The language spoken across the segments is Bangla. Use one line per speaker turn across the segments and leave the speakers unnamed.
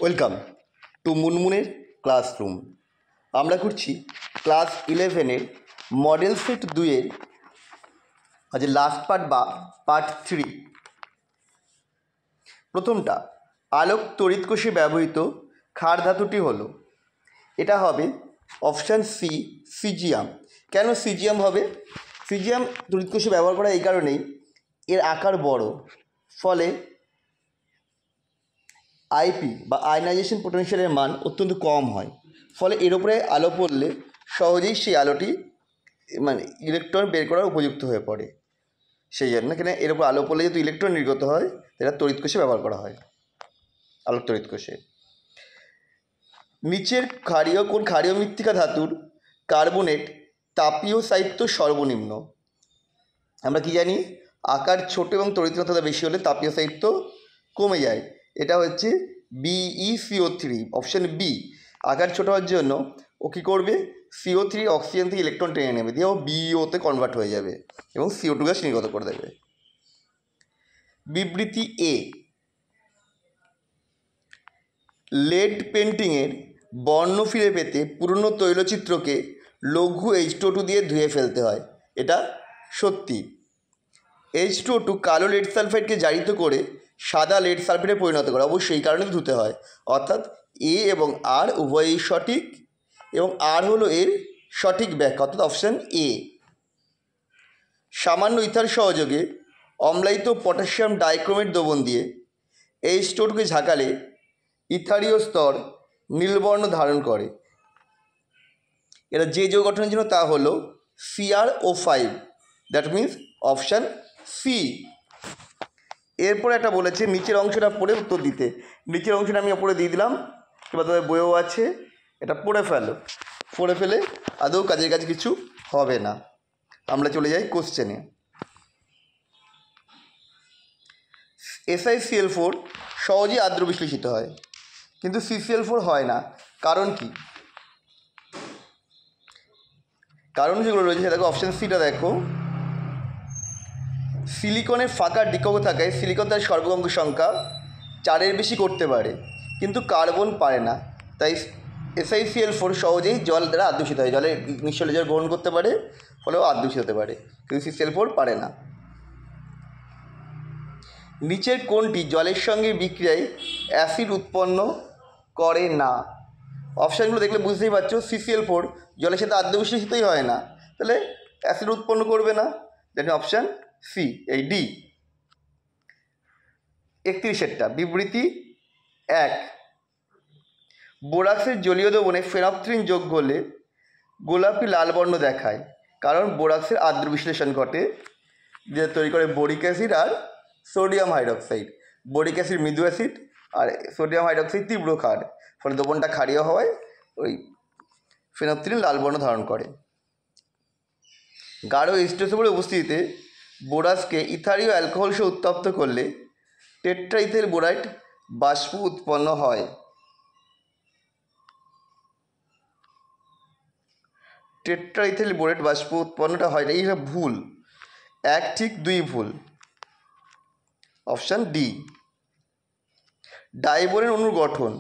Welcome to মুনমুনের classroom. আমরা করছি ক্লাস 11-এর মডেল সেট 2-এর আজ লাস্ট পার্ট বা পার্ট 3। প্রথমটা, আলোক তড়িৎ কোষে ব্যবহৃত ক্ষার ধাতুটি হলো, এটা হবে অপশান সি, সিজিয়াম। কেন সিজিয়াম হবে? সিজিয়াম তড়িৎ কোষে ব্যবহার করা এই কারণেই, এর আকার বড়, ফলে আইপি বা আয়নাইজেশন পোটেনশিয়ালের মান অত্যন্ত কম হয়। ফলে এর উপরে আলো পড়লে সহজেই সেই আলোটি ইলেকট্রন বের করার উপযুক্ত হয়ে পড়ে। সেই জন্য এখানে এর উপর আলো পড়লে যেহেতু ইলেকট্রন নির্গত হয়, এটা তড়িৎ কোষে ব্যবহার করা হয়, আলোক তড়িৎ কোষে। নিচের কোন ক্ষারীয় মৃত্তিকা ধাতুর কার্বনেট তাপীয় সাহিত্য সর্বনিম্ন? আমরা কি জানি, আকার ছোট এবং তড়িৎকতা বেশি হলে তাপীয় সাহিত্য কমে যায়। এটা হচ্ছে BeCO3, অপশান বি। আকার ছোট হওয়ার জন্য ও কী করবে, CO3 অক্সিজেন থেকে ইলেকট্রন টেনে নেবে, দিয়ে ও BeO-তে কনভার্ট হয়ে যাবে এবং CO2 গ্যাস নির্গত করে দেবে। বিবৃতি এ, লেড পেন্টিংয়ের বর্ণ ফিরে পেতে পুরনো তৈলচিত্রকে লঘু H2O2 দিয়ে ধুয়ে ফেলতে হয়। এটা সত্যি। H2O2 কালো লেড সালফাইডকে জারিত করে সাদা লেড সালফেটে পরিণত করে, অবশ্যই এই কারণে ধুতে হয়। অর্থাৎ এ এবং আর উভয়ই সঠিক, এবং আর হলো এর সঠিক ব্যাখ্যা, অর্থাৎ অপশান এ। সামান্য ইথার সহযোগে অম্লায়িত পটাশিয়াম ডাইক্রোমেট দ্রবণ দিয়ে H2O2কে ঝাঁকালে ইথারীয় স্তর নীলবর্ণ ধারণ করে। এটা যে যৌগ গঠনের জন্য তা হলো CrO5, that means option C. এরপর একটা বলেছে নিচের অংশটা পড়ে উত্তর দিতে। নিচের অংশটা আমি ওপরে দিয়ে দিলাম, এবার তাদের বইও আছে, এটা পড়ে ফেলো। পড়ে ফেলে আদৌ কাজের কাছে কিছু হবে না। আমরা চলে যাই কোশ্চেনে। SiCl4 সহজেই আদ্র বিশ্লেষিত হয়, কিন্তু CCl4 হয় না। কারণ কি? কারণ যেগুলো রয়েছে দেখো, অপশান সিটা দেখো, সিলিকনের ফাঁকা ডিকক থাকায় সিলিকন তার সর্বঙ্গ সংখ্যা 4-এর বেশি করতে পারে, কিন্তু কার্বন পারে না। তাই SiCl4 সহজেই জল দ্বারা আদূষিত হয়, জলে নিশ্চল জল গ্রহণ করতে পারে, ফলেও আদূষিত হতে পারে, কিন্তু CCl4 পারে না। নিচের কোনটি জলের সঙ্গে বিক্রিয়ায় অ্যাসিড উৎপন্ন করে না? অপশানগুলো দেখলে বুঝতেই পারছো, CCl4 জলের সাথে আদ্য বিশ্লেষিতই হয় না, তাহলে অ্যাসিড উৎপন্ন করবে না। যেটা অপশান সি, এই ডি। 31টা বিবৃতি 1, বোরাক্সের জলীয় দ্রবণে ফেনফথ্রিন যোগ করলে গোলাপি লাল বর্ণ দেখায়, কারণ বোরাক্সের আদ্র বিশ্লেষণ ঘটে, যে তৈরি করে বোরিক অ্যাসিড আর সোডিয়াম হাইড্রক্সাইড। বোরিক অ্যাসিড মৃদু অ্যাসিড আর সোডিয়াম হাইড্রক্সাইড তীব্র ক্ষার, ফলে দ্রবণটা ক্ষারীয় হওয়ায় ওই ফেনফথ্রিন লাল বর্ণ ধারণ করে। গাঢ় H2SO4 উপস্থিতিতে বোরাসকে ইথারীয় অ্যালকোহল সহ উত্তপ্ত করলে টেট্রাইথেল বোরাইট বাষ্প উৎপন্ন হয়। টেট্রাইথেল বোরেট বাষ্প উৎপন্নটা হয়, এই ভুল। 1 ঠিক 2 ভুল, অপশান ডি। ডাইবোরেন অণুর গঠন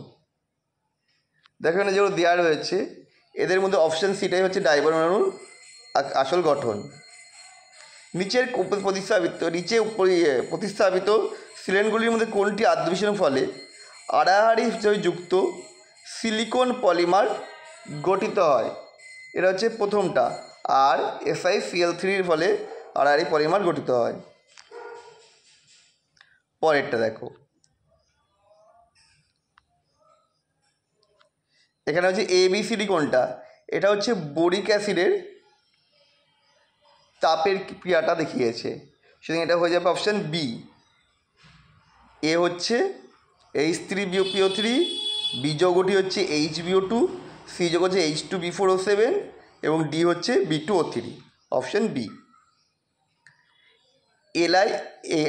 দেখো, এখানে যেগুলো দেওয়া রয়েছে এদের মধ্যে অপশান সিটাই হচ্ছে ডাইবোরেন অণুর আসল গঠন। নিচে প্রতিস্থাপিত সিলেনগুলির মধ্যে কোনটি আদ্য বিশ্লেষণের ফলে আড়াআড়ি হিসেবে যুক্ত সিলিকন পলিমার গঠিত হয়? এটা হচ্ছে প্রথমটা, আর SiCl3-র ফলে আড়াআড়ি পলিমার গঠিত হয়। পরেরটা দেখো, এখানে হচ্ছে ABCD কোনটা? এটা হচ্ছে বোরিক অ্যাসিডের তাপের ক্রিয়াটা দেখিয়েছে, সুতরাং এটা হয়ে যাবে অপশান বি। এ হচ্ছে H3BO3, বি যৌগটি হচ্ছে HbO2, সি যৌগ হচ্ছে H2B4O7 এবং ডি হচ্ছে B2O3, option B.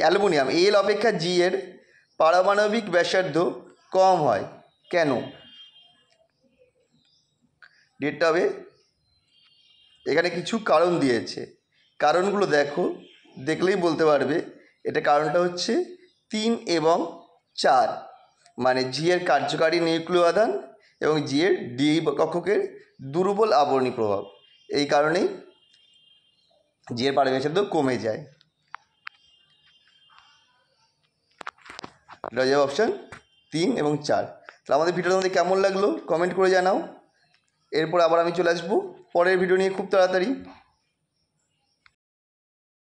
Aluminium Al অপেক্ষা G এর পারমাণবিক ব্যাসার্ধ কম হয় কেন? ডেটটা হবে, এখানে কিছু কারণ দিয়েছে, কারণগুলো দেখো, দেখলেই বলতে পারবে। এটা কারণটা হচ্ছে 3 এবং 4। মানে জি এর কার্যকারী নিউক্লিয় আধান এবং জি এর ডি কক্ষকের দুর্বল আবরণী প্রভাব, এই কারণেই জি এর পারমাণবিক চাপ কমে যায়। এটা হয়ে যাবে অপশান 3 এবং 4। তাহলে আমাদের ভিডিওটা তোমাদের কেমন লাগলো কমেন্ট করে জানাও। এরপর আবার আমি চলে আসবো পরের ভিডিও নিয়ে খুব তাড়াতাড়ি।